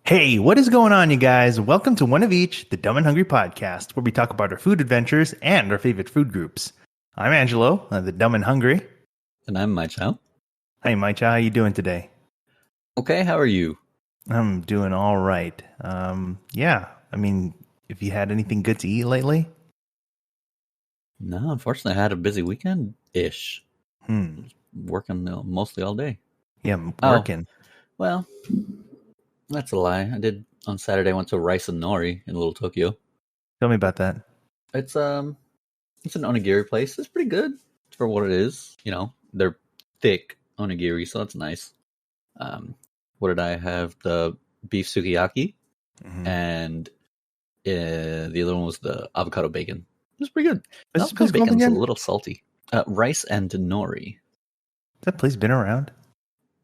Hey, what is going on, you guys? Welcome to One of Each, the Dumb and Hungry podcast, where we talk about our food adventures and our favorite food groups. I'm Angelo, the Dumb and Hungry. And I'm Mychall. Hey, Mychall, how you doing today? Okay, how are you? I'm doing all right. If you had anything good to eat lately? No, unfortunately, I had a busy weekend-ish. Working mostly all day. Yeah, I'm working. Well, that's a lie. I did on Saturday. I went to Rice and Nori in Little Tokyo. Tell me about that. It's an onigiri place. It's pretty good for what it is. You know, they're thick onigiri, so that's nice. What did I have? The beef sukiyaki, and the other one was the avocado bacon. It was pretty good. The avocado bacon's a little salty. Rice and Nori. Has that place been around?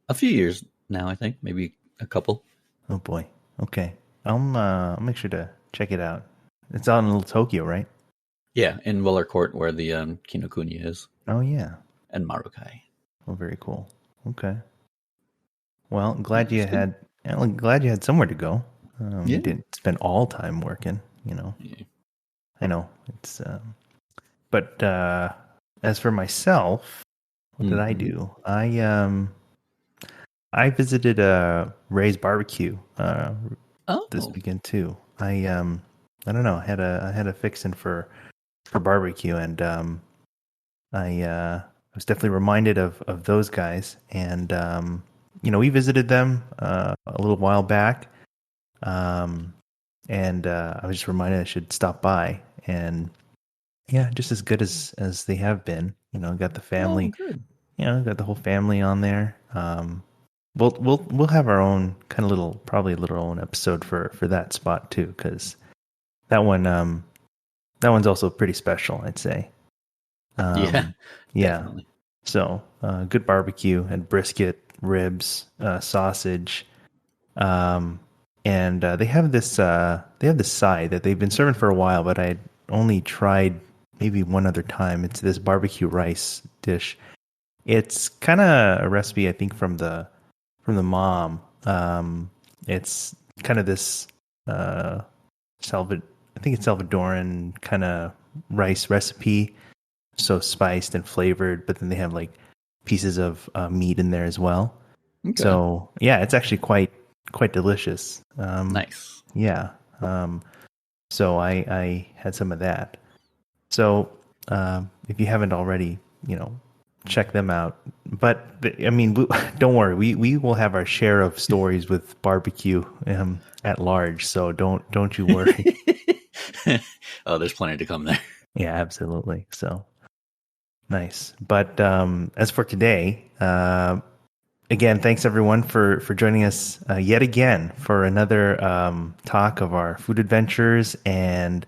A few years now, I think. Maybe a couple. Oh boy. Okay. I'll make sure to check it out. It's out in Little Tokyo, right? Yeah, in Weller Court where the Kinokuniya is. Oh yeah. And Marukai. Oh, very cool. Okay. Well, glad you had somewhere to go. You didn't spend all time working, you know. Yeah. I know it's. But as for myself, what did I do? I visited Ray's Barbecue this weekend too. I don't know. I had a fixin' for barbecue, and I was definitely reminded of those guys, and we visited them a little while back, and I was just reminded I should stop by, and yeah, just as good as they have been. Got the family. Oh, good. Got the whole family on there. We'll have our own kind of little own episode for that spot too, because that one's also pretty special, I'd say. Yeah. Definitely. So good barbecue and brisket, ribs, sausage, and they have this side that they've been serving for a while, but I only tried maybe one other time. It's this barbecue rice dish. It's kind of a recipe, I think, from the mom. It's kind of this I think it's Salvadoran kind of rice recipe, so spiced and flavored, but then they have like pieces of meat in there as well. Okay. So yeah, it's actually quite delicious. Nice. Yeah. So I had some of that. So if you haven't already, check them out. But I mean, don't worry. We will have our share of stories with barbecue at large. So don't you worry. Oh, there's plenty to come there. Yeah, absolutely. So nice. But as for today, again, thanks everyone for joining us yet again for another talk of our food adventures and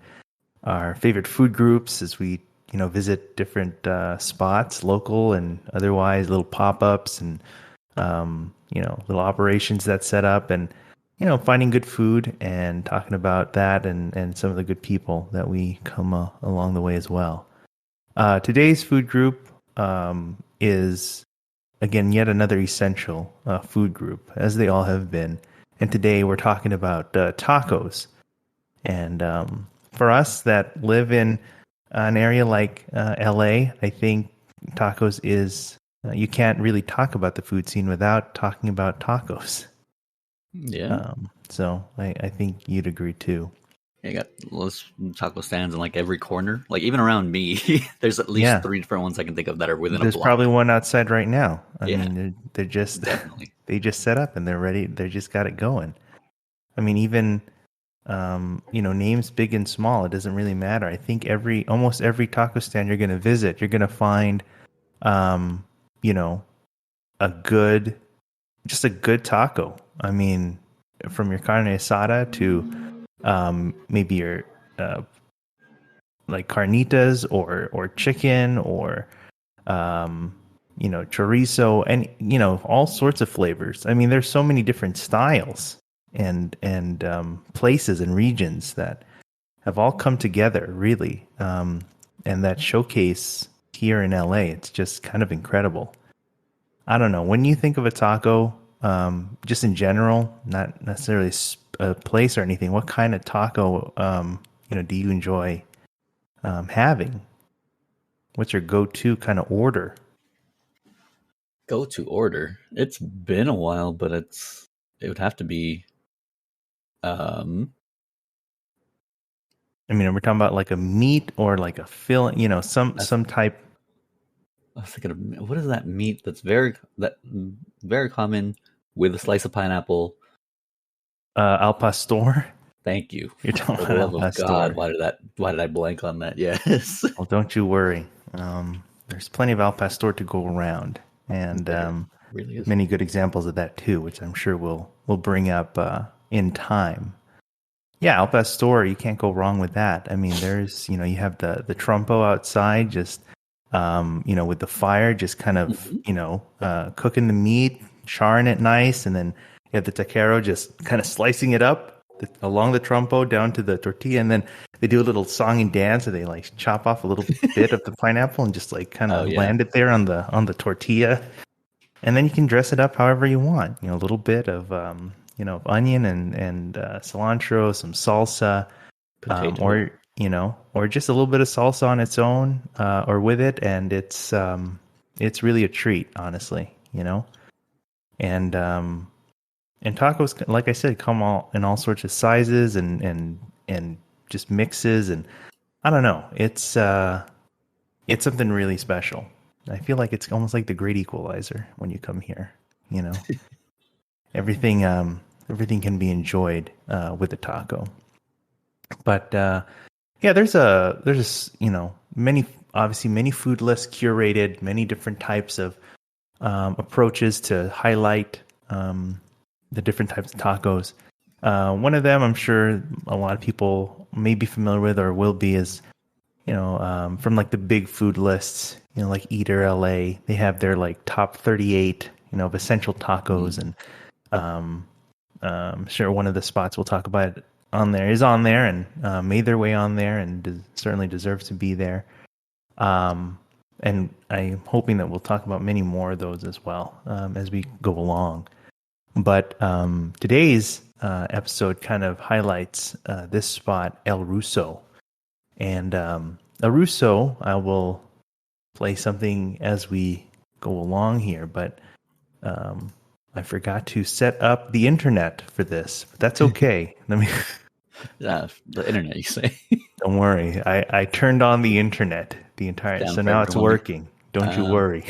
our favorite food groups as we visit different spots, local and otherwise, little pop-ups and little operations that set up, and finding good food and talking about that and some of the good people that we come along the way as well. Today's food group is again yet another essential food group, as they all have been, and today we're talking about tacos. And for us that live in an area like LA, I think tacos is you can't really talk about the food scene without talking about tacos. Yeah. So I think you'd agree too. Yeah, you got those taco stands in like every corner. Like even around me, there's at least 3 different ones I can think of that are within a block. There's probably one outside right now. I mean, they're just definitely. They just set up and they're ready. They just got it going. I mean, even names big and small, it doesn't really matter. I think almost every taco stand you're going to visit, you're going to find, a good taco. I mean, from your carne asada to maybe your like carnitas or chicken or chorizo and all sorts of flavors. I mean, there's so many different styles and places and regions that have all come together really, and that showcase here in LA. It's just kind of incredible. I don't know, when you think of a taco, just in general, not necessarily a place or anything, what kind of taco do you enjoy having? What's your go-to kind of order? Go to order. It's been a while, but it would have to be um I mean, are we talking about like a meat or like a filling? I, Some type. I was thinking of what is that meat that's very common with a slice of pineapple. Al pastor. Thank you. You're talking For the about al love of God, pastor. why did I blank on that? Yes. Well, don't you worry. There's plenty of al pastor to go around, and There really is. many good examples of that too, which I'm sure we'll bring up in time. Yeah, al pastor, you can't go wrong with that. I mean, there's you have the trompo outside, just with the fire, just kind of Mhm. cooking the meat, charring it nice, and then you have the taquero just kind of slicing it up along the trompo down to the tortilla, and then they do a little song and dance, and they like chop off a little bit of the pineapple and just like kind Oh of yeah. land it there on the tortilla, and then you can dress it up however you want. A little bit of of onion and cilantro, some salsa, Potato. or just a little bit of salsa on its own, or with it, and it's really a treat, honestly. And tacos, like I said, come all in all sorts of sizes and just mixes, and I don't know, it's something really special. I feel like it's almost like the great equalizer when you come here. You know, everything everything can be enjoyed with a taco. But yeah, there's many, obviously many food lists curated, many different types of approaches to highlight the different types of tacos. One of them, I'm sure a lot of people may be familiar with or will be, is from like the big food lists, like Eater LA. They have their like top 38, of essential tacos, Mm. and I'm sure one of the spots we'll talk about on there is on there, and made their way on there, and certainly deserves to be there. And I'm hoping that we'll talk about many more of those as well as we go along. But today's episode kind of highlights this spot, El Ruso. And El Ruso, I will play something as we go along here, but I forgot to set up the internet for this, but that's okay. Let me. Yeah, the internet, you say. Don't worry. I turned on the internet the entire, Down so for now it's everyone. working. Don't you Um, worry.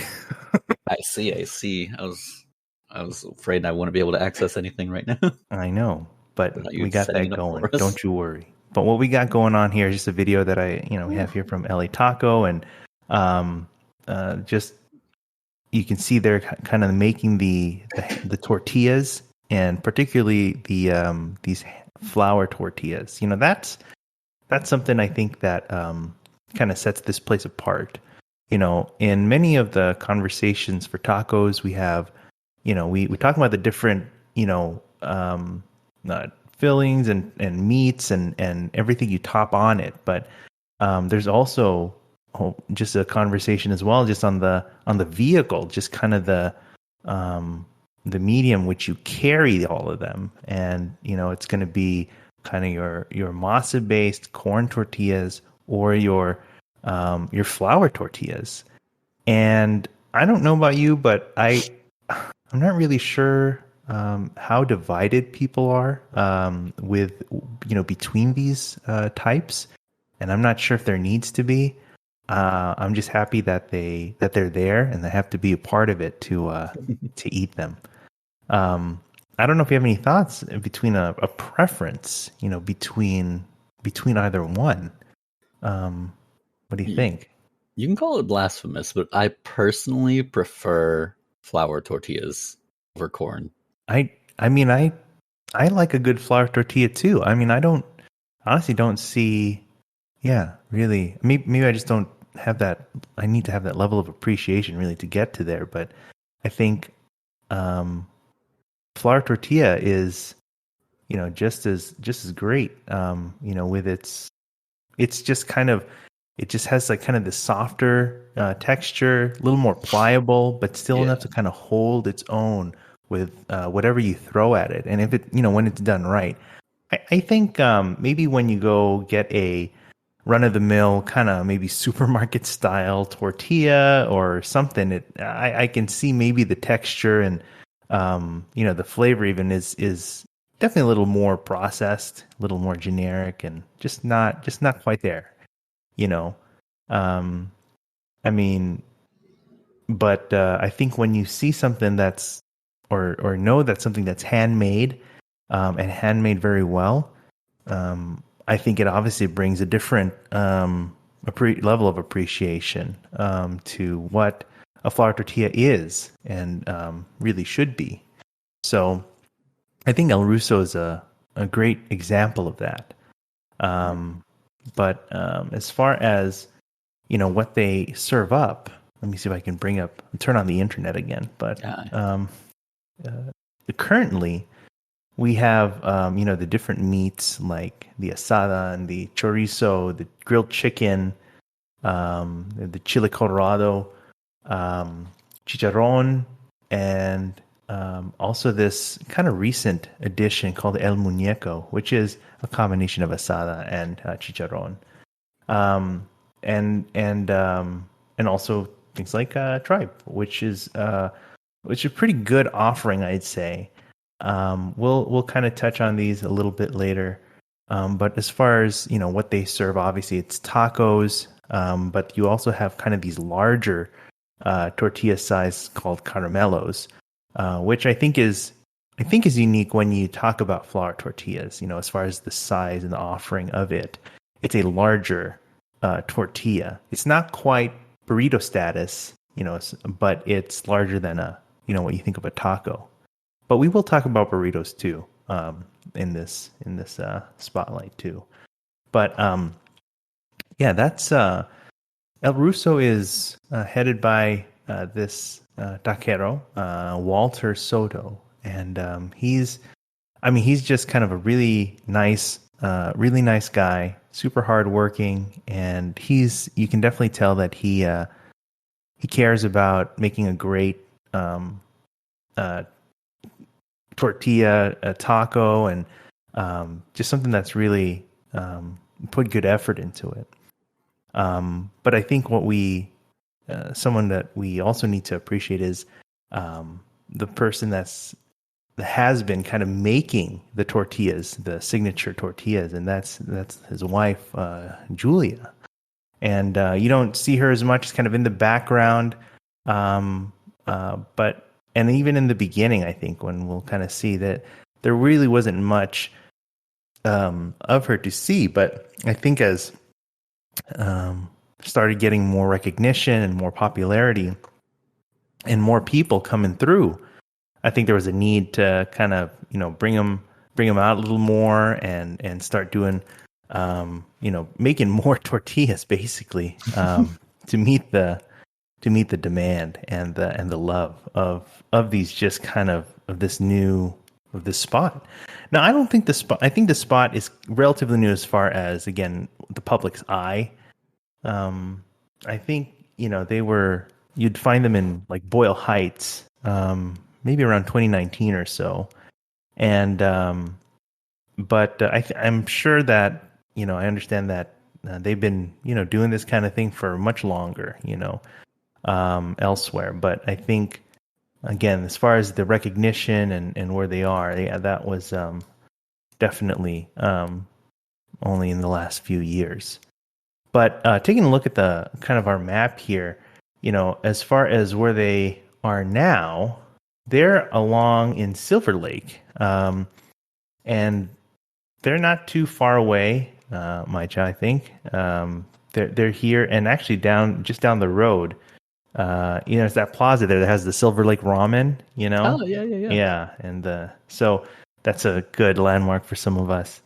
I see. I see. I was afraid I wouldn't be able to access anything right now I know, but without you we got setting that it up going. for us. Don't you worry. But what we got going on here is just a video that we have here from LA Taco, and um, just you can see they're kind of making the tortillas, and particularly these flour tortillas. That's something I think that kind of sets this place apart. In many of the conversations for tacos, we have, we talk about the different, fillings and meats and everything you top on it. But there's also just a conversation as well, just on the vehicle, just kind of the medium which you carry all of them, and it's going to be kind of your masa based corn tortillas or your flour tortillas. And I don't know about you, but I'm not really sure how divided people are with between these types, and I'm not sure if there needs to be. I'm just happy that they're there and they have to be a part of it to eat them. Um, I don't know if you have any thoughts between a preference, between either one. What do you You, think? you can call it blasphemous, but I personally prefer flour tortillas over corn. I mean I like a good flour tortilla too. I mean, I don't honestly don't see. Yeah, really. Maybe I just don't have that. I need to have that level of appreciation really to get to there. But I think um, flour tortilla is just as great. With it's just kind of, it just has like kind of the softer texture, a little more pliable, but still Yeah. enough to kind of hold its own whatever you throw at it. And if it, when it's done right, I think maybe when you go get a run of the mill kind of maybe supermarket style tortilla or something, I can see maybe the texture and the flavor even is definitely a little more processed, a little more generic, and just not quite there. You know, um, I mean, but I think when you see something that's or know that something that's handmade and handmade very well, I think it obviously brings a different level of appreciation to what a flour tortilla is and really should be. So I think El Ruso is a great example of that. But as far as what they serve up, let me see if I can turn on the internet again. But currently, we have the different meats like the asada and the chorizo, the grilled chicken, the chile colorado, chicharrón, and also this kind of recent addition called El Muñeco, which is a combination of asada and chicharrón, and also things like tripe, which is a pretty good offering, I'd say. We'll kind of touch on these a little bit later, but as far as what they serve, obviously it's tacos, but you also have kind of these larger tortilla size called caramelos, which I think is unique when you talk about flour tortillas. As far as the size and the offering of it, it's a larger tortilla. It's not quite burrito status, but it's larger than what you think of a taco. But we will talk about burritos too in this spotlight too. But yeah, that's El Ruso is headed by this taquero, Walter Soto, and he's just kind of a really nice guy, super hardworking, and you can definitely tell that he cares about making a great tortilla, a taco, and just something that's really put good effort into it. But I think someone that we also need to appreciate is the person that has been kind of making the tortillas, the signature tortillas, and that's his wife, Julia. And you don't see her as much; it's kind of in the background. But even in the beginning, I think when we'll kind of see that there really wasn't much of her to see. But I think as started getting more recognition and more popularity and more people coming through, I think there was a need to kind of bring them out a little more and start doing making more tortillas basically to meet the demand and the love of these just kind of this spot. Now, I don't think I think the spot is relatively new as far as, again, the public's eye. I think you'd find them in like Boyle Heights, maybe around 2019 or so, and but I'm sure that I understand that they've been doing this kind of thing for much longer, elsewhere. But I think, again, as far as the recognition and where they are, that was definitely only in the last few years. But taking a look at the kind of our map here, as far as where they are now, they're along in Silver Lake, and they're not too far away, Mychall, I think. They're here, and actually just down the road. It's that plaza there that has the Silver Lake Ramen, Oh, yeah. Yeah, and so that's a good landmark for some of us.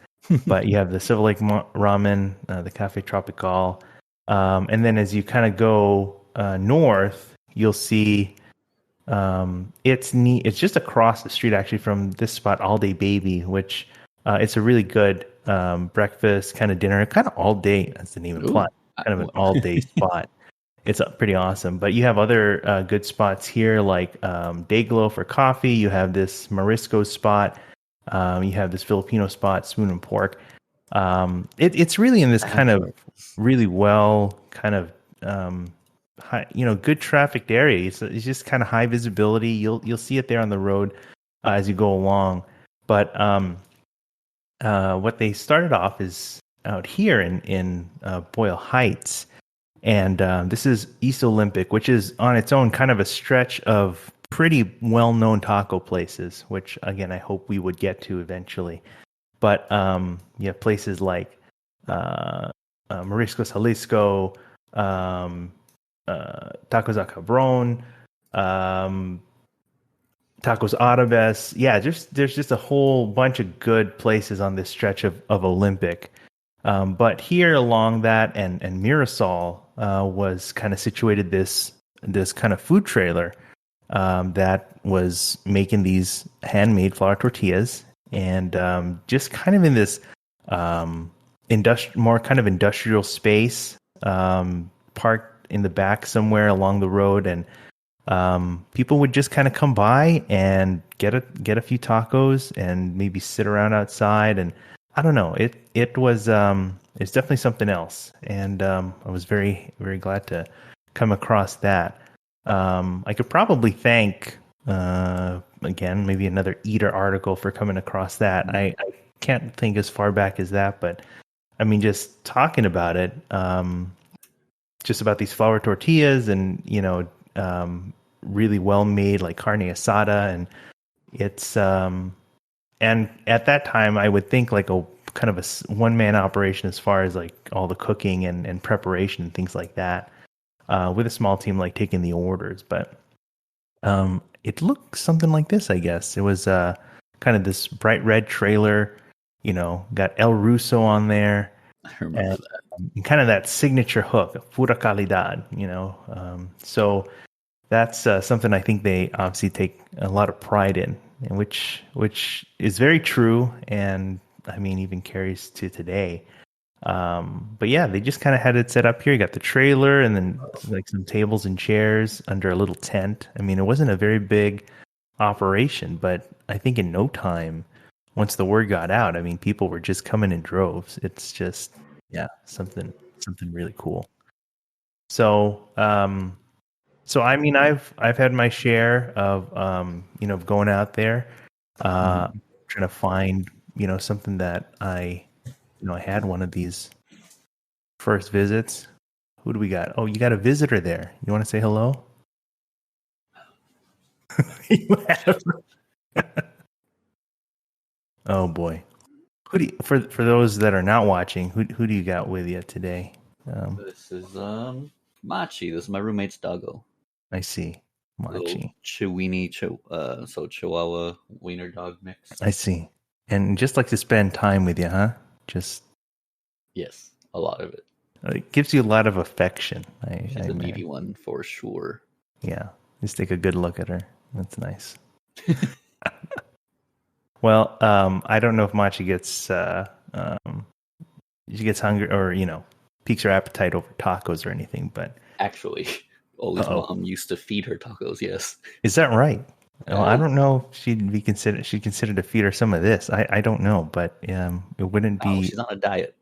But you have the Silver Lake Ramen, the Cafe Tropical, and then as you kind of go north, you'll see it's just across the street actually from this spot, All Day Baby, which it's a really good breakfast kind of dinner, kind of all day. That's the name of the plot. Kind of an all day spot. it's pretty awesome. But you have other good spots here, like Dayglow for coffee. You have this Morisco spot. You have this Filipino spot, Spoon and Pork. It's really in this I have kind of heard. really well kind of high, good trafficked area. It's just kind of high visibility. You'll see it there on the road as you go along. But what they started off is out here in Boyle Heights, and this is East Olympic, which is on its own kind of a stretch of pretty well-known taco places, which again I hope we would get to eventually. But you have places like Mariscos Jalisco, Tacos a Cabron, um, Tacos Arabes. Yeah, there's just a whole bunch of good places on this stretch of Olympic. But here along that and Mirasol was kind of situated this kind of food trailer that was making these handmade flour tortillas, and just kind of in this more kind of industrial space, parked in the back somewhere along the road, and people would just kind of come by and get a few tacos and maybe sit around outside. And I don't know, it was it's definitely something else, and I was very very glad to come across that. I could probably thank again maybe another Eater article for coming across that. I can't think as far back as that, but I mean just talking about it, just about these flour tortillas and really well made like carne asada, and it's and at that time I would think like a kind of a one man operation as far as like all the cooking and preparation and things like that, with a small team like taking the orders. But it looked something like this, I guess. It was kind of this bright red trailer, got El Ruso on there, I remember and that. kind of that signature hook, pura calidad, so that's something I think they obviously take a lot of pride in, and which is very true, and I mean even carries to today. But yeah, they just kind of had it set up here. You got the trailer and then like some tables and chairs under a little tent. I mean, it wasn't a very big operation, but I think in no time, once the word got out, I mean, people were just coming in droves. It's just, yeah, something really cool. So, I mean, I've had my share of going out there, trying to find something that I had one of these first visits. Who do we got? Oh, you got a visitor there. You want to say hello? You have. Oh boy. Who do you, for those that are not watching, who do you got with you today? This is Machi. This is my roommate's doggo. I see. Little Machi. so Chihuahua wiener dog mix. I see. And just like to spend time with you, huh? Just Yes, a lot of it. it gives you a lot of affection. She's a needy one for sure. Yeah. Just take a good look at her. That's nice. Well, I don't know if Machi gets she gets hungry or piques her appetite over tacos or anything, but Actually, Oli's mom used to feed her tacos. Yes, is that right? Well, I don't know if she'd consider to feed her some of this. I don't know, but it wouldn't be. She's on a diet.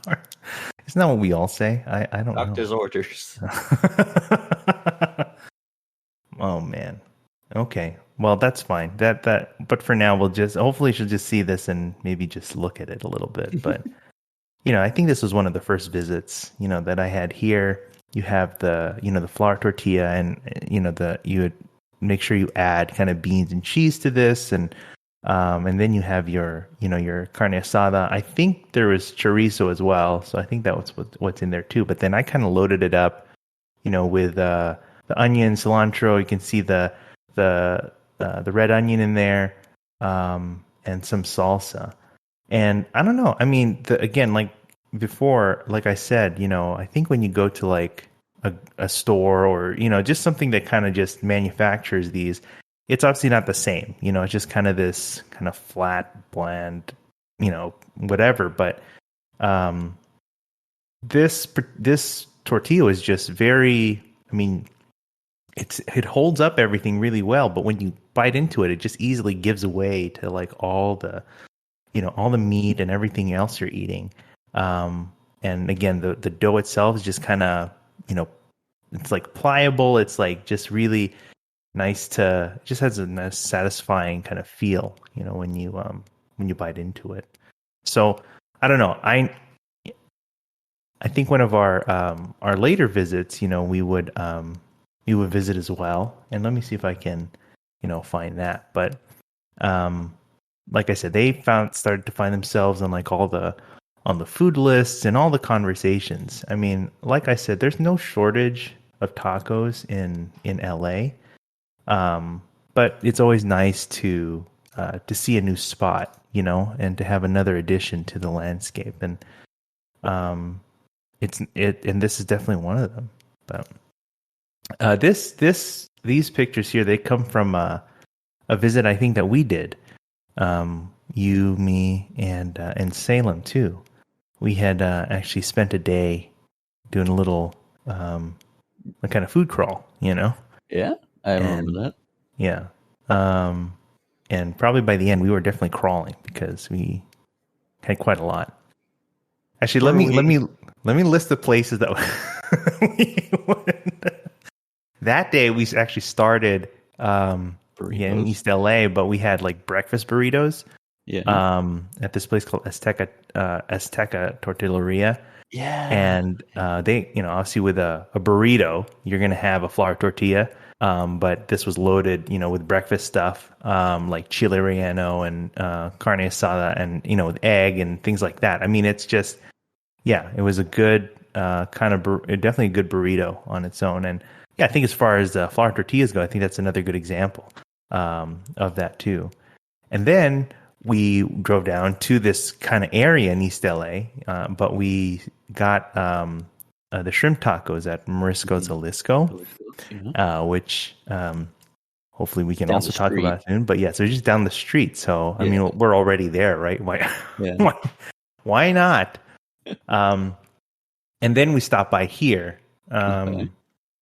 Isn't that what we all say? I don't know. Doctor's orders. Oh man. Okay. Well, that's fine. But for now, hopefully she'll just see this and maybe just look at it a little bit. But I think this was one of the first visits, that I had here. You have the flour tortilla, and you would make sure you add kind of beans and cheese to this, and then you have your carne asada. I think there was chorizo as well, so I think that was what's in there too. But then I kind of loaded it up, with the onion, cilantro. You can see the red onion in there, and some salsa. And I don't know. I mean, again, like before, like I said, I think when you go to like a store or just something that kind of just manufactures these, it's obviously not the same. It's just kind of this kind of flat, bland, whatever. But this tortilla was just very. I mean, it holds up everything really well, but when you bite into it, it just easily gives away to like all the all the meat and everything else you're eating. And again, the dough itself is just kind of it's like pliable. It's like just really nice to. It just has a nice satisfying kind of feel, when you bite into it. So I don't know. I think one of our later visits, we would visit as well. And let me see if I can, find that. But like I said, they started to find themselves on like on the food lists and all the conversations. I mean, like I said, there's no shortage of tacos in LA. But it's always nice to see a new spot, and to have another addition to the landscape. And and this is definitely one of them. But these pictures here, they come from a visit I think that we did. You, me, and Salem too. We had actually spent a day doing a little a kind of food crawl, Yeah, I remember that. Yeah. And probably by the end we were definitely crawling because we had quite a lot. Actually, let me list the places that we went. That day we actually started in East LA, but we had like breakfast burritos. Yeah. At this place called Azteca Tortilleria. Yeah. And they, obviously with a burrito, you're gonna have a flour tortilla. But this was loaded, with breakfast stuff, like chile relleno and carne asada, and with egg and things like that. I mean, it's just, yeah, it was a good definitely a good burrito on its own. And yeah, I think as far as flour tortillas go, I think that's another good example of that too. And then we drove down to this kind of area in East LA, but we got the shrimp tacos at Marisco's Jalisco, which hopefully we can down also talk about soon. But yeah, so just down the street. So I mean, we're already there, right? Why not? And then we stopped by here.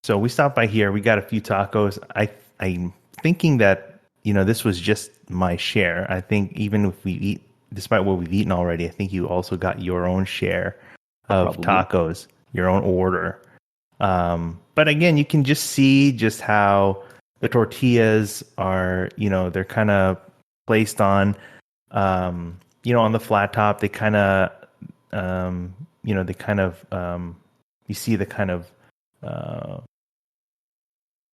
So we stopped by here. We got a few tacos. I'm thinking that this was just my share. I think even if we eat, despite what we've eaten already, I think you also got your own share of tacos, your own order. But again, you can just see just how the tortillas are, they're kind of placed on, on the flat top. They kind of, you see the kind of,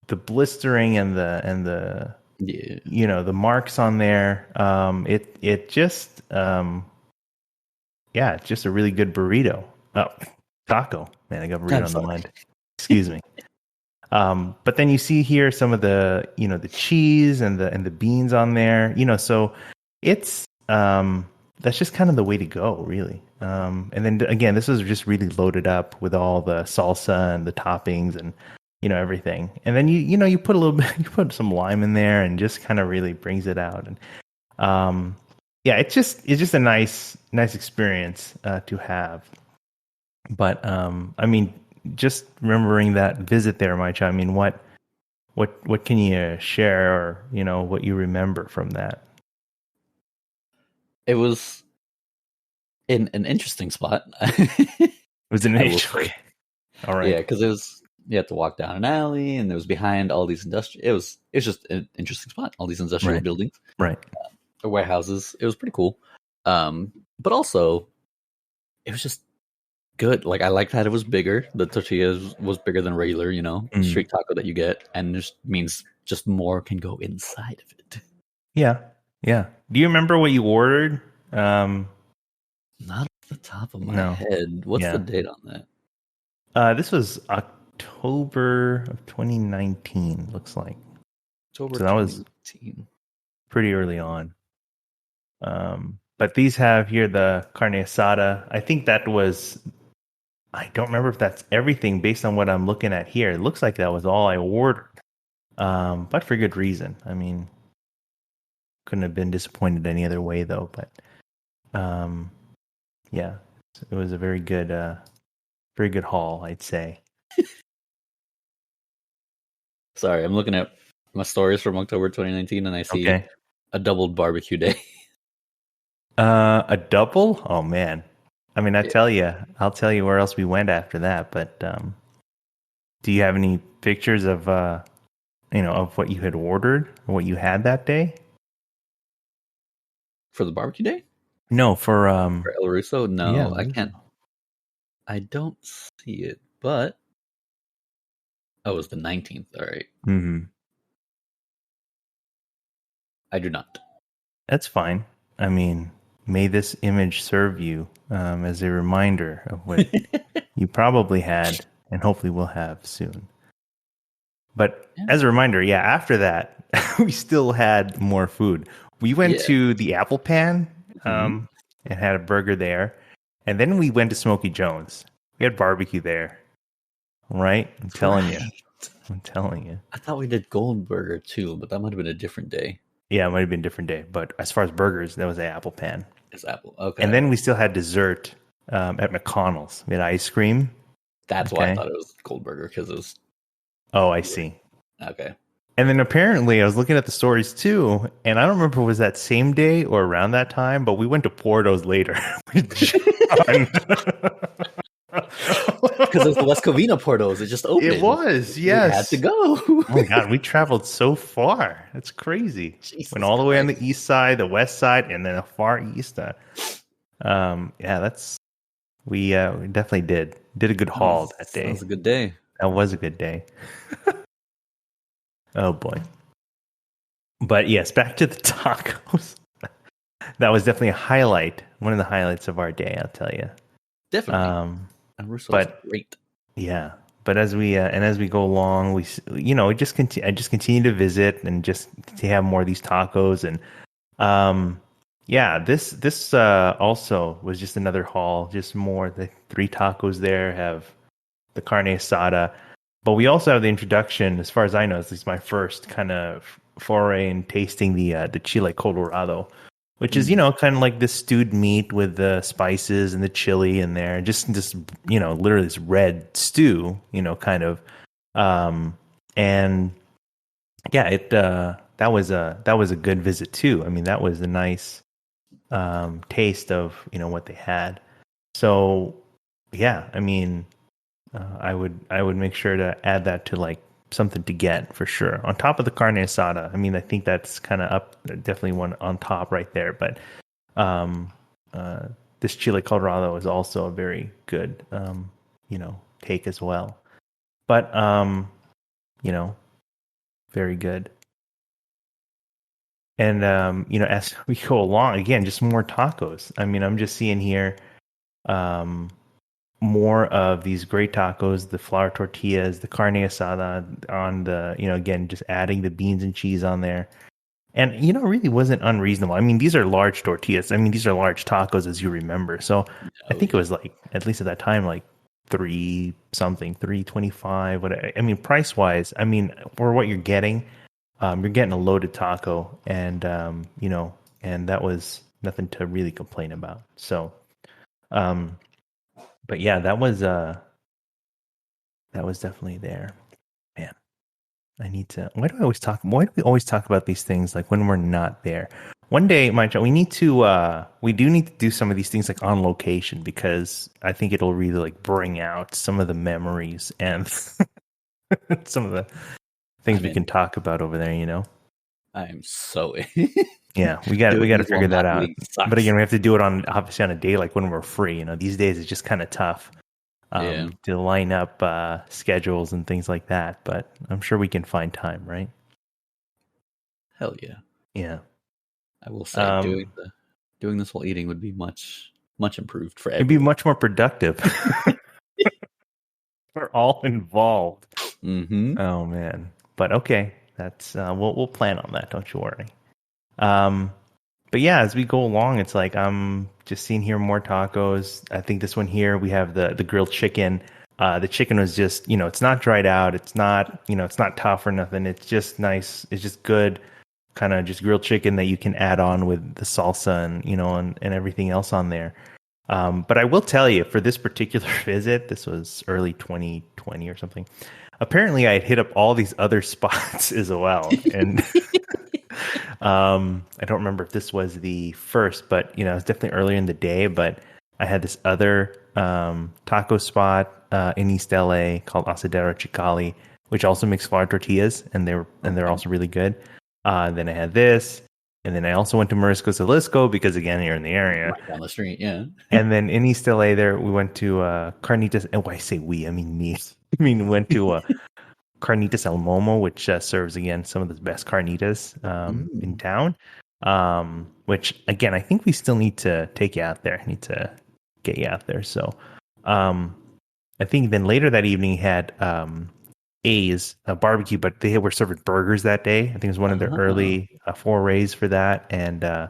the blistering and the the marks on there. It just, it's just a really good burrito. Oh, taco. Man, I got burrito on the mind. Excuse me. But then you see here some of the, the cheese and the beans on there, so it's, that's just kind of the way to go, really. And then again, this is just really loaded up with all the salsa and the toppings and, everything. And then you put a little bit, you put some lime in there and just kind of really brings it out. And, it's just a nice experience, to have. But, I mean, just remembering that visit there, Mychall, I mean, what can you share, or, what you remember from that? It was in an interesting spot. It was an interesting. All right. Yeah, because you had to walk down an alley, and it was behind all these industrial. It's just an interesting spot. All these industrial buildings, right? Warehouses. It was pretty cool. But also, it was just good. Like, I like that it was bigger. The tortilla was bigger than regular, street taco that you get, and just means just more can go inside of it. Yeah. Do you remember what you ordered? Not off the top of my head. What's the date on that? This was October of 2019. Looks like October. So that was pretty early on. But these have here the carne asada. I think that was. I don't remember if that's everything based on what I'm looking at here. It looks like that was all I ordered. But for good reason. I mean, couldn't have been disappointed any other way though. But it was a very good Very good haul, I'd say. Sorry, I'm looking at my stories from October 2019, and I see Okay. a doubled barbecue day. A double? Oh man. I mean, Yeah. I'll tell you where else we went after that, but do you have any pictures of of what you had ordered or what you had that day? For the barbecue day? No, for For El Ruso? yeah, No, I can't. Ruso. I don't see it, but oh, it was the 19th. All right. Mhm. I do not. That's fine. I mean, may this image serve you as a reminder of what you probably had and hopefully will have soon. But Yeah. as a reminder, yeah, after that, we still had more food. We went Yeah. to the Apple Pan Mhm. and had a burger there. And then we went to Smoky Jones. We had barbecue there. Right? I'm That's telling you. right. I'm telling you. I thought we did Goldburger too, but that might have been a different day. Yeah, it might have been a different day. But as far as burgers, that was the Apple Pan. It's Apple. And Okay. then we still had dessert at McConnell's. We had ice cream. That's why I Okay. thought it was Goldburger because it was Oh, I see. okay. And then apparently I was looking at the stories too, and I don't remember if it was that same day or around that time, but we went to Porto's later with John. Because it's the West Covina Portos. It just It opened. was, We had yes. to go. Oh my God, we traveled so far. That's crazy. Went Jesus all the way on the Christ. east side, the west side, and then the far east. Yeah, we definitely did a good haul that That day. was a good day. That was a good day. Oh boy. But yes, back to the tacos. That was definitely a highlight, one of the highlights of our day, I'll tell you. Definitely. And Russo was But great. yeah, but as we go along, we just continue. I just continue to visit and just to have more of these tacos, and yeah, this also was just another haul, just more. The 3 tacos there have the carne asada, but we also have the introduction. As far as I know, at least my first kind of foray in tasting the chile colorado, which is kind of like this stewed meat with the spices and the chili in there, just literally this red stew, kind of, and yeah, that was a good visit too. I mean, that was a nice taste of what they had. So yeah, I mean, I would make sure to add that to like something to get for sure. On top of the carne asada, I mean, I think that's kind of up, definitely one on top right there. But um, this chile colorado is also a very good, take as well. But very good. And as we go along, again, just more tacos. I mean, I'm just seeing here. Um, more of these great tacos, the flour tortillas, the carne asada on the, again, just adding the beans and cheese on there. And, it really wasn't unreasonable. I mean, these are large tortillas. I mean, these are large tacos, as you remember. So I Oh, think it yeah. was like, at least at that time, like 325. What I mean, price wise, I mean, for what you're getting a loaded taco, and and that was nothing to really complain about. So, but yeah, that was definitely there. Man, I need to. Why do we always talk about these things like when we're not there? One day, Mychall, we do need to do some of these things like on location, because I think it'll really like bring out some of the memories and some of the things I'm we can in. talk about over there. I'm so in. Yeah, we got to Doing this while figure that not out. eating But sucks. again, we have to do it obviously on a day like when we're free. These days it's just kind of tough Yeah. to line up schedules and things like that. But I'm sure we can find time, right? Hell yeah. Yeah. I will say Um, doing this while eating would be much improved for it'd be everyone. much more productive for all involved. Mm-hmm. Oh man. But okay, that's we'll plan on that. Don't you worry. Um, but yeah, as we go along, it's like I'm just seeing here more tacos. I think this one here we have the grilled chicken. The chicken was just it's not dried out. It's not it's not tough or nothing. It's just nice. It's just good, kind of just grilled chicken that you can add on with the salsa and and everything else on there. But I will tell you, for this particular visit, this was early 2020 or something. Apparently, I had hit up all these other spots as well, and I don't remember if this was the first, but it was definitely earlier in the day. But I had this other taco spot in East LA called Asadero Chicali, which also makes flour tortillas, and they're also really good. Then I had this, and then I also went to Marisco Jalisco because again, you're in the area. Right down the street, yeah. And then in East LA, there we went to Carnitas. And when I say we, I mean me. I mean, went to Carnitas El Momo, which serves again some of the best carnitas in town. Which again, I think we still need to take you out there. I need to get you out there. So, I think then later that evening he had A's barbecue, but they were serving burgers that day. I think it was one of their early forays for that, and I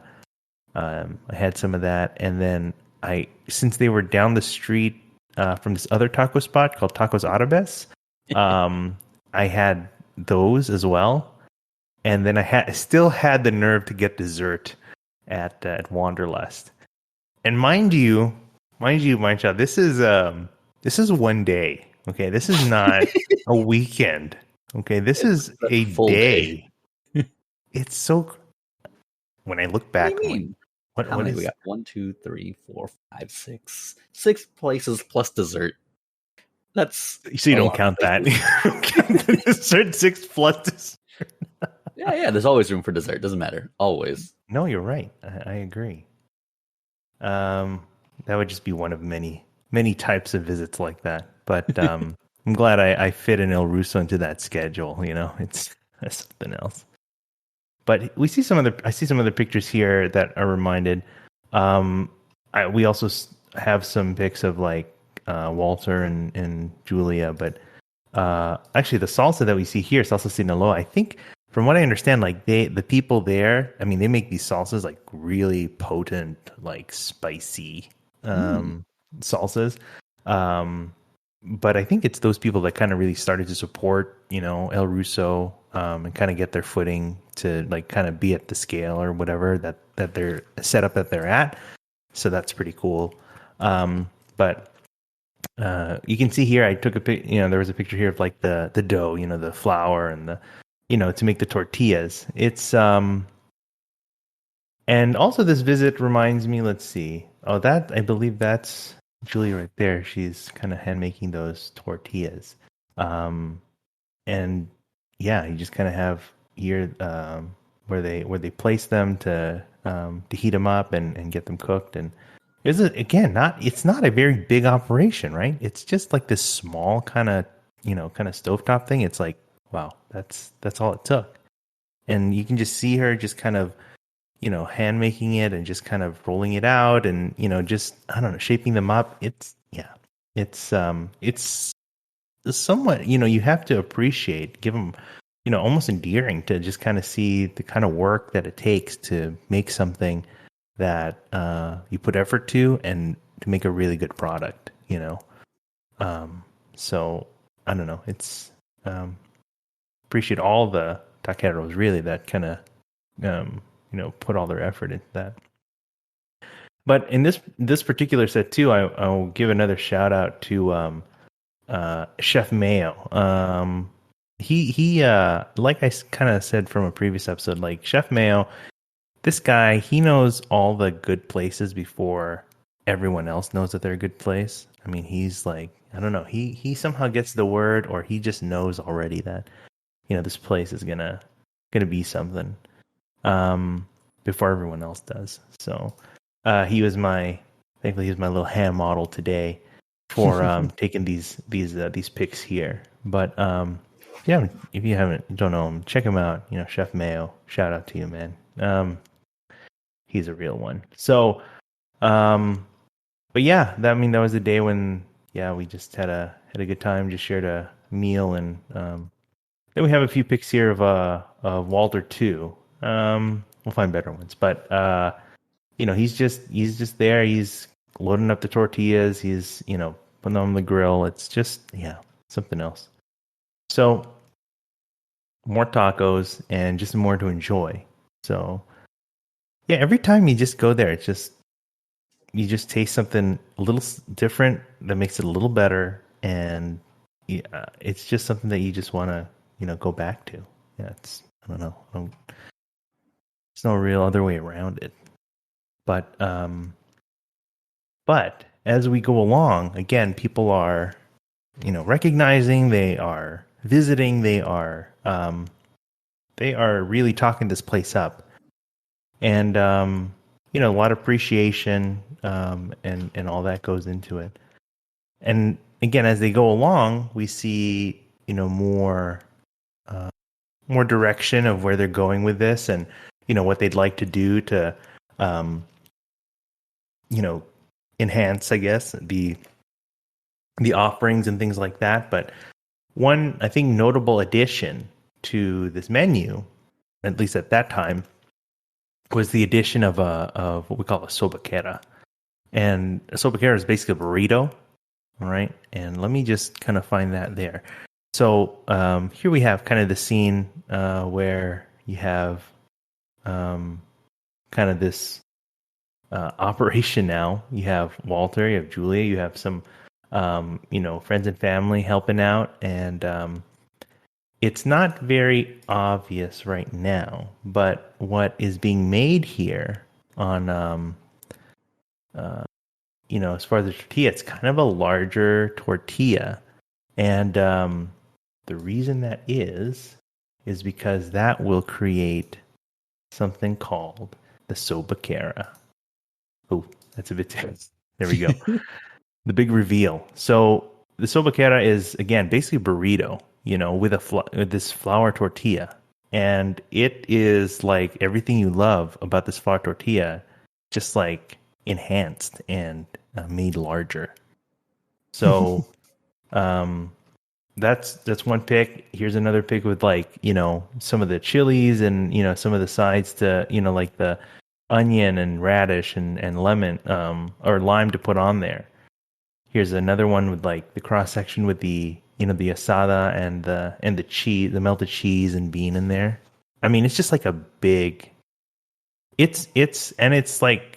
had some of that. And then since they were down the street from this other taco spot called Tacos Arabes, I had those as well. And then I still had the nerve to get dessert at Wanderlust. And mind you, Mychall, this is one day. Okay, this is not a weekend. Okay, this is a full day. It's so. When I look back, what do you mean? How many we got? 1, 2, 3, 4, 5, 6. 6 places plus dessert. That's so you don't count that. Dessert 6 plus dessert. Yeah. There's always room for dessert. Doesn't matter. Always. No, you're right. I agree. That would just be one of many types of visits like that. But I'm glad I fit an El Ruso into that schedule. It's something else. But I see some other pictures here that are reminded. We also have some pics of like Walter and Julia, but actually the salsa that we see here, salsa Sinaloa, I think from what I understand, like the people there, I mean, they make these salsas like really potent, like spicy salsas. But I think it's those people that kind of really started to support, El Ruso, and kind of get their footing to like kind of be at the scale or whatever that they're set up that they're at. So that's pretty cool. But you can see here, I took a pic. There was a picture here of like the dough, the flour and the, to make the tortillas. It's and also this visit reminds me. Let's see. Oh, that I believe that's Julie right there. She's kind of hand making those tortillas. And yeah, you just kind of have here where they place them to heat them up and get them cooked. And it's not a very big operation, right? It's just like this small kind of stovetop thing. It's like, wow, that's all it took. And you can just see her just kind of hand making it and just kind of rolling it out and just, I don't know, shaping them up. It's somewhat, you have to appreciate, give them, almost endearing to just kind of see the kind of work that it takes to make something that you put effort to and to make a really good product, so I don't know, it's appreciate all the taqueros really that kind of put all their effort into that. But in this particular set too, I'll give another shout out to Chef Mayo. He like I kind of said from a previous episode, like Chef Mayo, this guy, he knows all the good places before everyone else knows that they're a good place. I mean, he's like, I don't know, he somehow gets the word, or he just knows already that this place is gonna be something before everyone else does. So he was my little hand model today for taking these pics here. But yeah, if you don't know him, check him out. Chef Mayo, shout out to you, man. He's a real one. So, but yeah, that was the day when we just had a good time, just shared a meal, and then we have a few pics here of Walter too. We'll find better ones, but he's just there. He's loading up the tortillas. He's putting them on the grill. It's just something else. So more tacos and just more to enjoy. So yeah, every time you just go there, it's just you just taste something a little different that makes it a little better, and yeah, it's just something that you just want to go back to. Yeah, it's I don't know. There's no real other way around it. But as we go along, again, people are recognizing, they are visiting, they are really talking this place up, and a lot of appreciation, and all that goes into it. And again, as they go along, we see more more direction of where they're going with this, and what they'd like to do to um, enhance, I guess, the offerings and things like that. But one, I think, notable addition to this menu, at least at that time, was the addition of what we call a sobakera. And a sobakera is basically a burrito, all right? And let me just kind of find that there. So here we have kind of the scene where you have kind of this operation now. You have Walter, you have Julia, you have some friends and family helping out, and it's not very obvious right now, but what is being made here on as far as the tortilla, it's kind of a larger tortilla, and the reason that is because that will create something called the sobakera. Oh, that's a bit tense. There we go. The big reveal. So the sobakera is, again, basically a burrito, with this flour tortilla. And it is like everything you love about this flour tortilla, just like enhanced and made larger. So that's one pick. Here's another pick with some of the chilies and some of the sides to like the onion and radish and lemon or lime to put on there. Here's another one with like the cross section with the the asada and the cheese, the melted cheese and bean in there. I mean, it's just like a big. It's like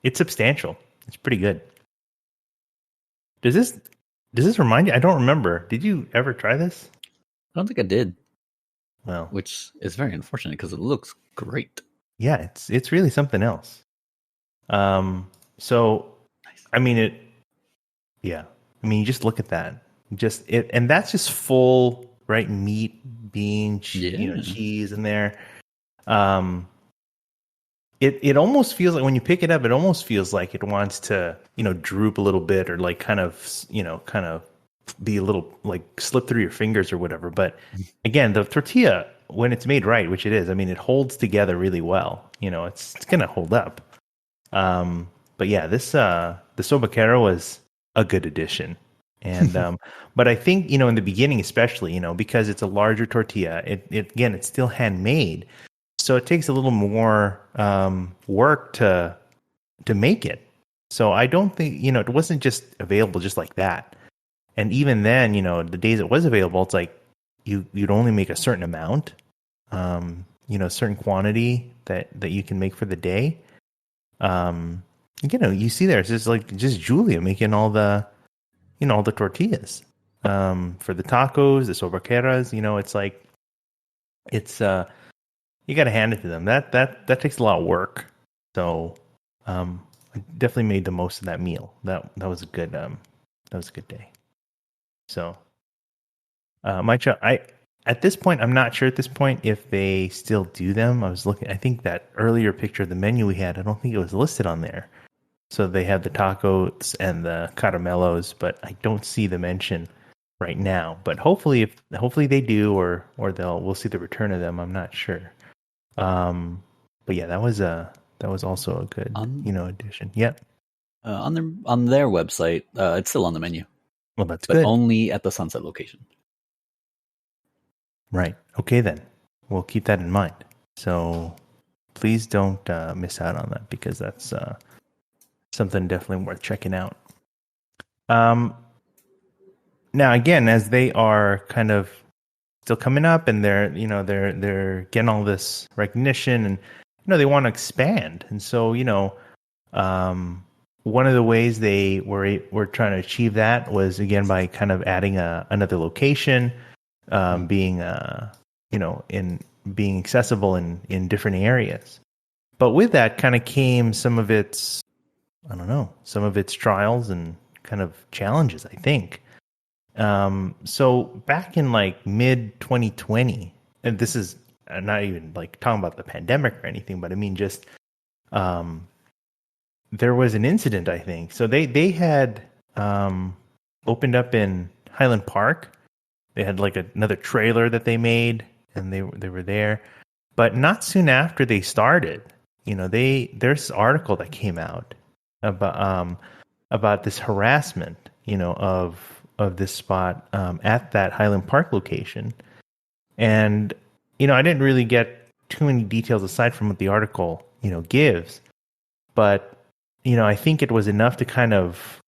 it's substantial. It's pretty good. Does this remind you? I don't remember. Did you ever try this? I don't think I did. Well, which is very unfortunate because it looks great. Yeah, it's really something else. So nice. I mean yeah. I mean, you just look at that. And that's just full, right? Meat, bean, cheese in there. It almost feels like when you pick it up, it almost feels like it wants to, droop a little bit or like kind of be a little like slip through your fingers or whatever. But again, the tortilla, when it's made right, which it is, I mean, it holds together really well. It's going to hold up. But yeah, the sobakera was a good addition. And but I think in the beginning, especially because it's a larger tortilla, it again, it's still handmade, so it takes a little more work to make it. So I don't think it wasn't just available just like that. And even then, the days it was available, it's like you'd only make a certain amount, a certain quantity that you can make for the day. You see there, it's just Julia making all the all the tortillas for the tacos, the sobaqueras. It's like you got to hand it to them. That takes a lot of work. So I definitely made the most of that meal. That was a good day. So Mychall, at this point, I'm not sure at this point if they still do them. I was looking. I think that earlier picture of the menu we had, I don't think it was listed on there. So they had the tacos and the caramelos, but I don't see the mention right now. But hopefully they do, or we'll see the return of them. I'm not sure. But yeah, that was also a good addition. Yep. On their website, it's still on the menu. Well, that's but good. Only at the Sunset location. Right. Okay, then we'll keep that in mind. So please don't miss out on that, because that's something definitely worth checking out. Now, again, as they are kind of still coming up, and they're getting all this recognition, and they want to expand, and so One of the ways they were trying to achieve that was again by kind of adding another location, being in being accessible in different areas. But with that kind of came some of its, I don't know, some of its trials and kind of challenges, I think. So back in like mid 2020, and this is not even like talking about the pandemic or anything, but I mean just there was an incident, I think. So they had opened up in Highland Park. They had like another trailer that they made, and they were there. But not soon after they started, there's this article that came out about this harassment, of this spot at that Highland Park location. And I didn't really get too many details aside from what the article gives, but I think it was enough to kind of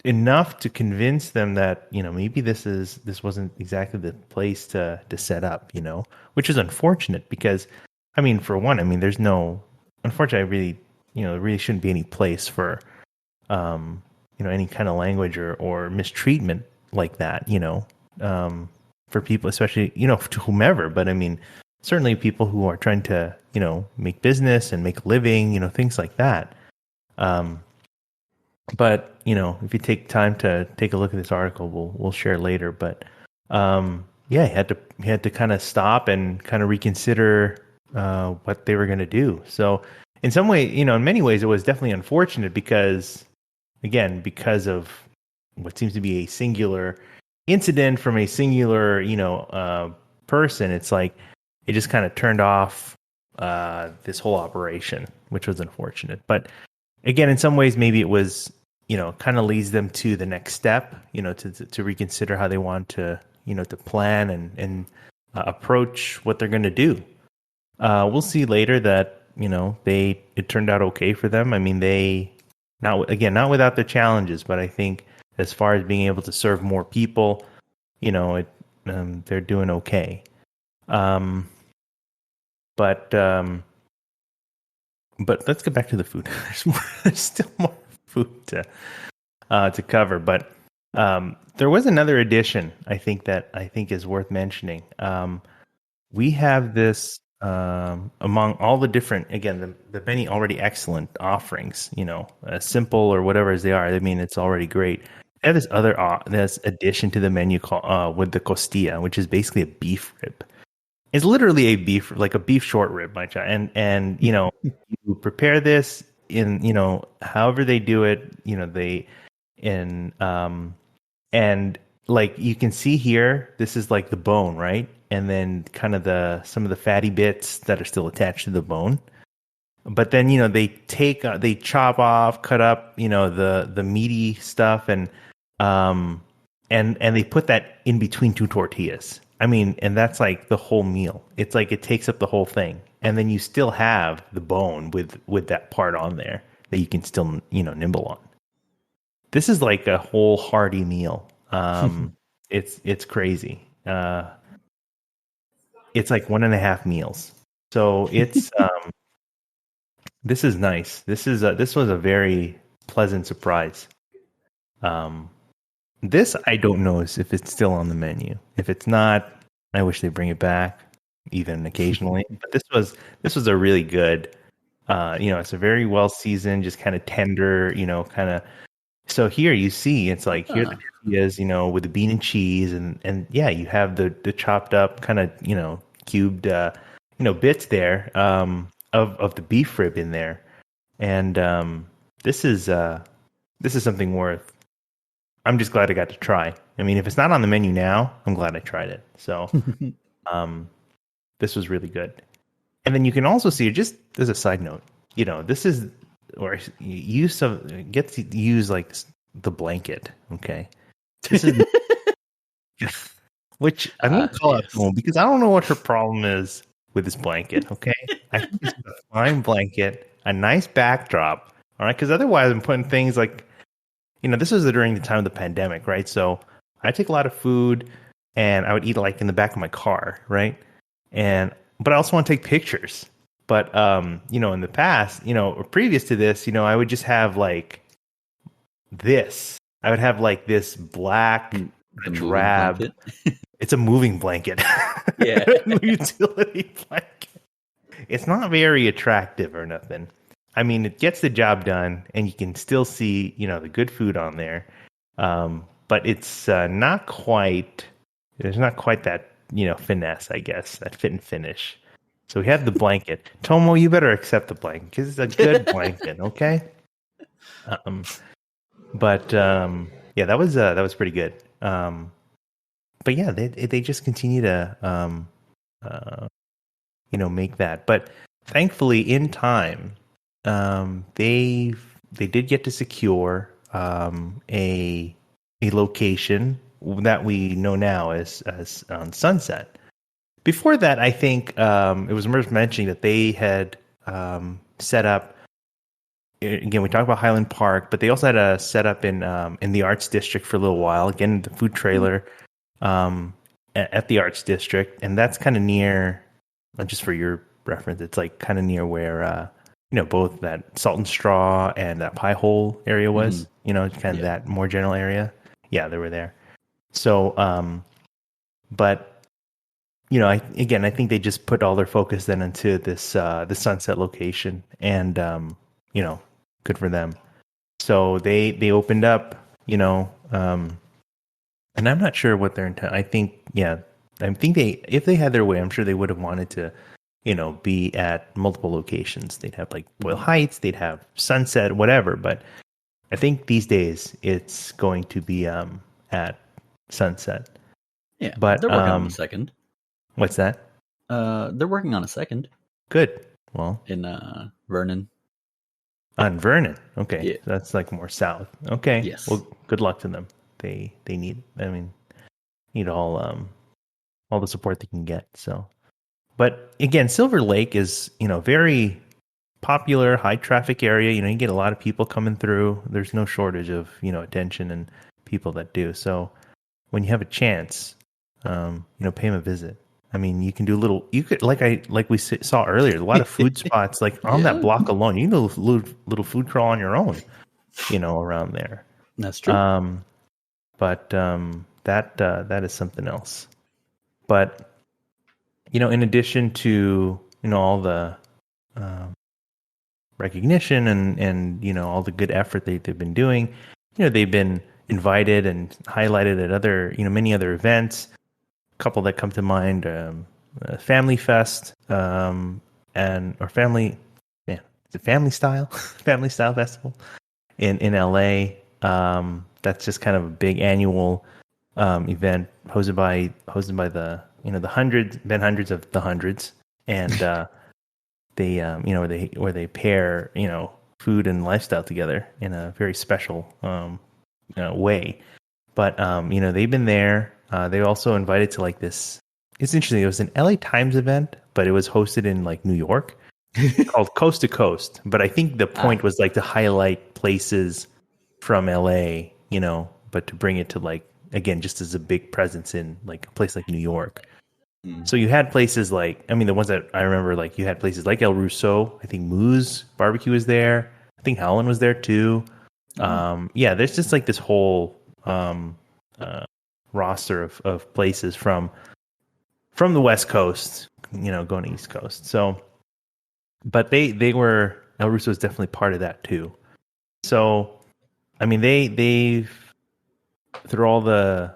enough to convince them that maybe this wasn't exactly the place to set up, which is unfortunate because I mean, for one, I mean there's no, unfortunately, really there really shouldn't be any place for any kind of language or mistreatment like that, for people, especially to whomever. But I mean, certainly people who are trying to make business and make a living, things like that. But if you take time to take a look at this article, we'll share later. But he had to kind of stop and kind of reconsider what they were going to do. So in some way, in many ways, it was definitely unfortunate because of what seems to be a singular incident from a singular person. It's like it just kind of turned off this whole operation, which was unfortunate. But again, in some ways, maybe it was, kind of leads them to the next step, to reconsider how they want to, to plan and approach what they're going to do. We'll see later that, it turned out okay for them. I mean, not without the challenges, but I think as far as being able to serve more people, they're doing okay. But let's get back to the food. There's still more food to cover. But there was another addition I think is worth mentioning. We have this among all the different, again, the many already excellent offerings, simple or whatever as they are. I mean, it's already great. They have this other this addition to the menu called with the costilla, which is basically a beef rib. It's literally a beef short rib, Mychall. And you prepare this in, however they do it, and like you can see here, this is like the bone, right? And then kind of some of the fatty bits that are still attached to the bone. But then, they they chop off, cut up, the meaty stuff and they put that in between two tortillas. I mean, and that's like the whole meal. It's like it takes up the whole thing. And then you still have the bone with that part on there that you can still, nibble on. This is like a whole hearty meal. It's crazy. It's like 1.5 meals. So it's this is nice. This was a very pleasant surprise. This I don't know if it's still on the menu. If it's not, I wish they bring it back, even occasionally. But this was a really good. It's a very well seasoned, just kind of tender. Kind of. So here you see, it's like here the tortillas, with the bean and cheese, and yeah, you have the chopped up kind of cubed bits there of the beef rib in there, and this is something worth. I'm just glad I got to try. I mean, if it's not on the menu now, I'm glad I tried it. So, this was really good. And then you can also see, just as a side note, this is or get to use like the blanket. Okay, this is which I'm going to call out to him because I don't know what her problem is with this blanket. Okay, I think it's a fine blanket, a nice backdrop. All right, because otherwise I'm putting things like. This was during the time of the pandemic, right? So I take a lot of food and I would eat like in the back of my car, right? But I also want to take pictures. But in the past, or previous to this, I would just have like this. I would have like this black The moving drab. blanket. It's a moving blanket. Yeah. Utility blanket. It's not very attractive or nothing. I mean, it gets the job done, and you can still see, the good food on there. But it's not quite. There's not quite that, finesse, I guess, that fit and finish. So we have the blanket. Tomo, you better accept the blanket because it's a good blanket, okay? Um, but yeah, that was pretty good. But yeah, they just continue to make that. But thankfully, in time, they did get to secure a location that we know now as on Sunset. Before that, I think it was worth mentioning that they had set up. Again, we talked about Highland Park, but they also had a setup in the Arts District for a little while. Again, the food trailer at the Arts District, and that's kind of near. Just for your reference, it's like kind of near where both that Salt and Straw and that Pie Hole area was. Kind of that more general area. Yeah, they were there. So, but I think they just put all their focus then into this the Sunset location, and good for them. So they opened up, and I'm not sure what their intent. I think if they had their way, I'm sure they would have wanted to, be at multiple locations. They'd have like Boyle Heights, they'd have Sunset, whatever. But I think these days it's going to be at Sunset. Yeah, but they're working on the second. What's that? They're working on a second. Good. Well, in Vernon. On Vernon. Okay. Yeah. So that's like more south. Okay. Yes. Well, good luck to them. They need all the support they can get. So, but again, Silver Lake is, very popular, high traffic area. You get a lot of people coming through. There's no shortage of, attention and people that do. So when you have a chance, pay them a visit. I mean, you can do like we saw earlier, a lot of food spots like on that block alone. You can do a little food crawl on your own, around there. That's true. But that is something else. But in addition to all the recognition and all the good effort they've been doing, they've been invited and highlighted at other many other events. Couple that come to mind, Family Fest, Family Style Family Style Festival in LA. That's just kind of a big annual event hosted by the the hundreds of the hundreds, and they where they pair food and lifestyle together in a very special way. But they've been there. They were also invited to like this. It's interesting. It was an LA Times event, but it was hosted in like New York, called Coast to Coast. But I think the point was like to highlight places from LA, but to bring it to like, again, just as a big presence in like a place like New York. So you had places like, the ones that I remember, like you had places like El Ruso. I think Moo's Barbecue was there. I think Howlin' was there too. There's just like this whole roster of places from the West Coast, going to East Coast. So, but they were, El Russo is definitely part of that too. So, they've through all the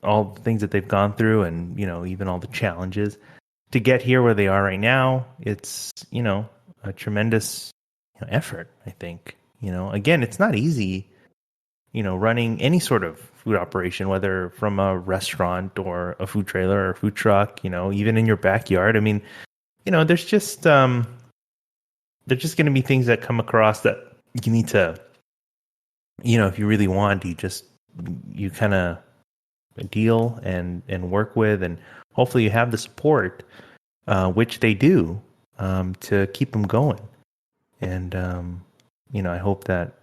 all the things that they've gone through, and even all the challenges to get here where they are right now. It's a tremendous effort. I think again, it's not easy. Running any sort of food operation, whether from a restaurant or a food trailer or a food truck, even in your backyard. There's just going to be things that come across that you need to, if you really want, you kind of deal and work with, and hopefully you have the support, which they do, to keep them going. And, I hope that,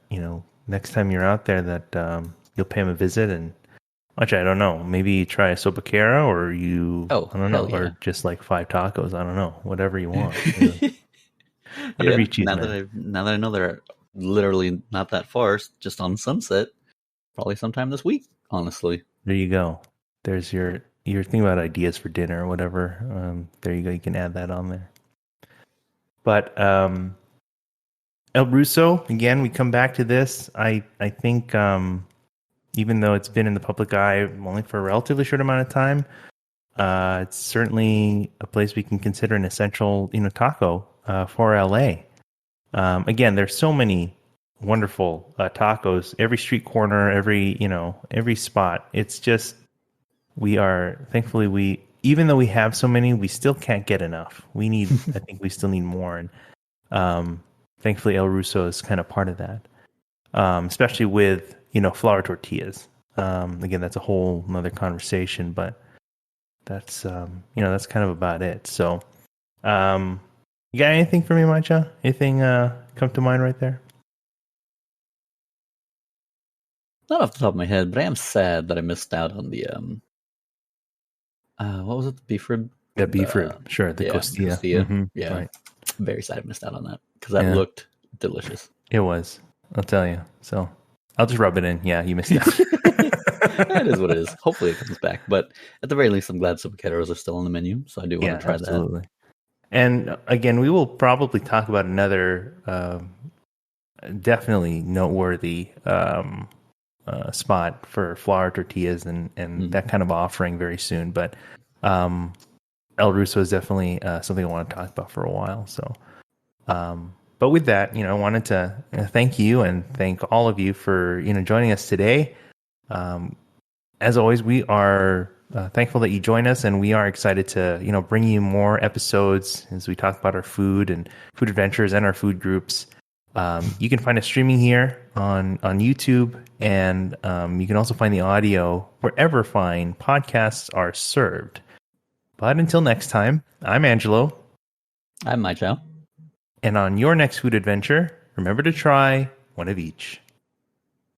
next time you're out there that you'll pay them a visit and Actually, I don't know. Maybe try a sopaquera, or Oh, I don't know, hell yeah. or just like 5 tacos. I don't know. Whatever you want. Whatever Yeah, you choose, man. now that I know they're literally not that far, just on Sunset, probably sometime this week, honestly. There you go. There's your thing about ideas for dinner or whatever. There you go. You can add that on there. But El Russo, again, we come back to this. I think even though it's been in the public eye only for a relatively short amount of time, it's certainly a place we can consider an essential, taco for LA. Again, there's so many wonderful tacos. Every street corner, every spot. It's just thankfully even though we have so many, we still can't get enough. I think we still need more, and thankfully El Russo is kind of part of that. Especially with flour tortillas. Again, that's a whole another conversation, but that's that's kind of about it. So, you got anything for me, Mychall? Anything come to mind right there? Not off the top of my head, but I am sad that I missed out on the what was it? The beef rib? The beef rib, sure. The costilla. Costilla. Mm-hmm. Yeah, Right. very sad I missed out on that because that looked delicious. It was. I'll tell you. So I'll just rub it in. Yeah, you missed out. That is what it is. Hopefully it comes back, but at the very least, I'm glad sopaqueros are still on the menu, so I do want to try absolutely. And again, we will probably talk about another definitely noteworthy spot for flour tortillas and that kind of offering very soon. But El Russo is definitely something I want to talk about for a while. So, but with that, I wanted to thank you and thank all of you for joining us today. As always, we are thankful that you join us, and we are excited to bring you more episodes as we talk about our food and food adventures and our food groups. You can find us streaming here on YouTube, and you can also find the audio wherever fine podcasts are served. But until next time, I'm Angelo. I'm Mychall. And on your next food adventure, remember to try one of each.